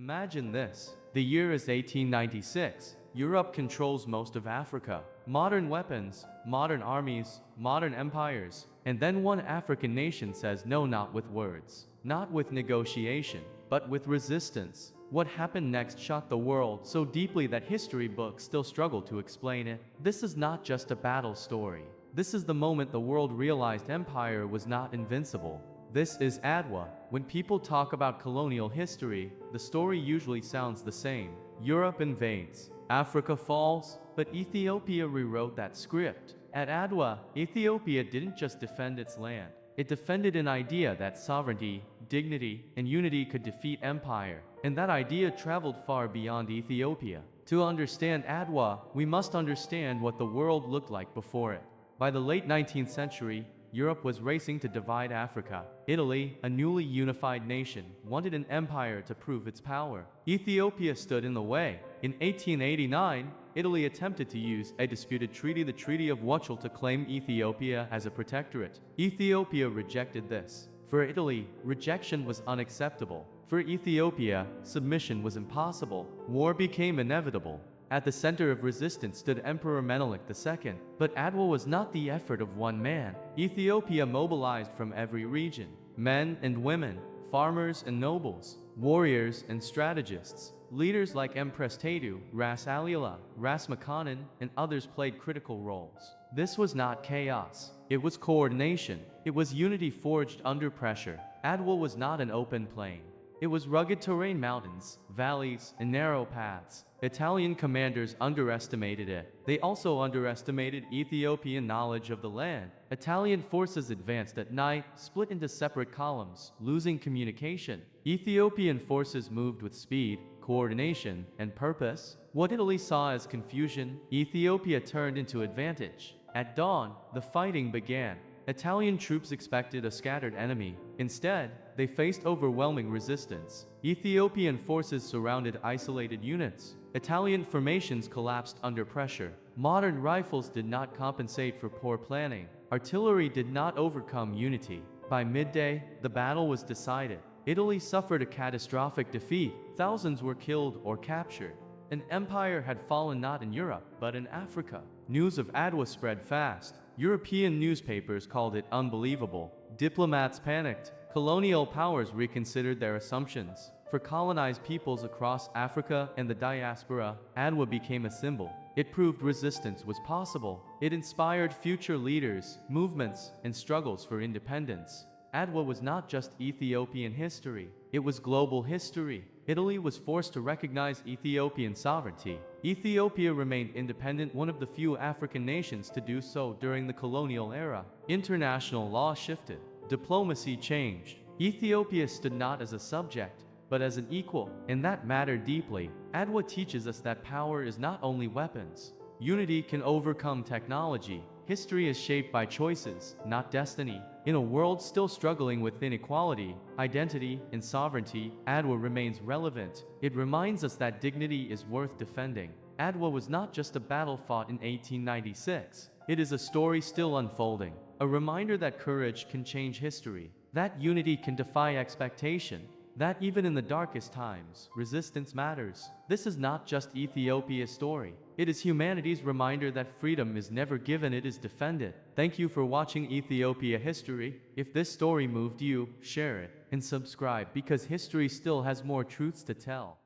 Imagine this. The year is 1896. Europe controls most of Africa. Modern weapons, modern armies, modern empires. And then one African nation says no, not with words, not with negotiation, but with resistance. What happened next shocked the world so deeply that history books still struggle to explain it. This is not just a battle story. This is the moment the world realized empire was not invincible. This is Adwa. When people talk about colonial history, the story usually sounds the same. Europe invades, Africa falls, but Ethiopia rewrote that script. At Adwa, Ethiopia didn't just defend its land. It defended an idea that sovereignty, dignity, and unity could defeat empire. And that idea traveled far beyond Ethiopia. To understand Adwa, we must understand what the world looked like before it. By the late 19th century, Europe was racing to divide Africa. Italy, a newly unified nation, wanted an empire to prove its power. Ethiopia stood in the way. In 1889, Italy attempted to use a disputed treaty, the Treaty of Wuchel, to claim Ethiopia as a protectorate. Ethiopia rejected this. For Italy, rejection was unacceptable. For Ethiopia, submission was impossible. War became inevitable. At the center of resistance stood Emperor Menelik II. But Adwa was not the effort of one man. Ethiopia mobilized from every region. Men and women, farmers and nobles, warriors and strategists. Leaders like Empress Tetu, Ras Alila, Ras Makanan, and others played critical roles. This was not chaos. It was coordination. It was unity forged under pressure. Adwa was not an open plain. It was rugged terrain, mountains, valleys, and narrow paths. Italian commanders underestimated it. They also underestimated Ethiopian knowledge of the land. Italian forces advanced at night, split into separate columns, losing communication. Ethiopian forces moved with speed, coordination, and purpose. What Italy saw as confusion, Ethiopia turned into advantage. At dawn, the fighting began. Italian troops expected a scattered enemy. Instead, they faced overwhelming resistance. Ethiopian forces surrounded isolated units. Italian formations collapsed under pressure. Modern rifles did not compensate for poor planning. Artillery did not overcome unity. By midday, the battle was decided. Italy suffered a catastrophic defeat. Thousands were killed or captured. An empire had fallen not in Europe, but in Africa. News of Adwa spread fast. European newspapers called it unbelievable. Diplomats panicked. Colonial powers reconsidered their assumptions. For colonized peoples across Africa and the diaspora, Adwa became a symbol. It proved resistance was possible. It inspired future leaders, movements, and struggles for independence. Adwa was not just Ethiopian history, it was global history. Italy was forced to recognize Ethiopian sovereignty. Ethiopia remained independent, one of the few African nations to do so during the colonial era. International law shifted. Diplomacy changed. Ethiopia stood not as a subject, but as an equal, and that mattered deeply. Adwa teaches us that power is not only weapons. Unity can overcome technology. History is shaped by choices, not destiny. In a world still struggling with inequality, identity, and sovereignty, Adwa remains relevant. It reminds us that dignity is worth defending. Adwa was not just a battle fought in 1896. It is a story still unfolding. A reminder that courage can change history, that unity can defy expectation, that even in the darkest times, resistance matters. This is not just Ethiopia's story. It is humanity's reminder that freedom is never given, it is defended. Thank you for watching Ethiopia History. If this story moved you, share it and subscribe, because history still has more truths to tell.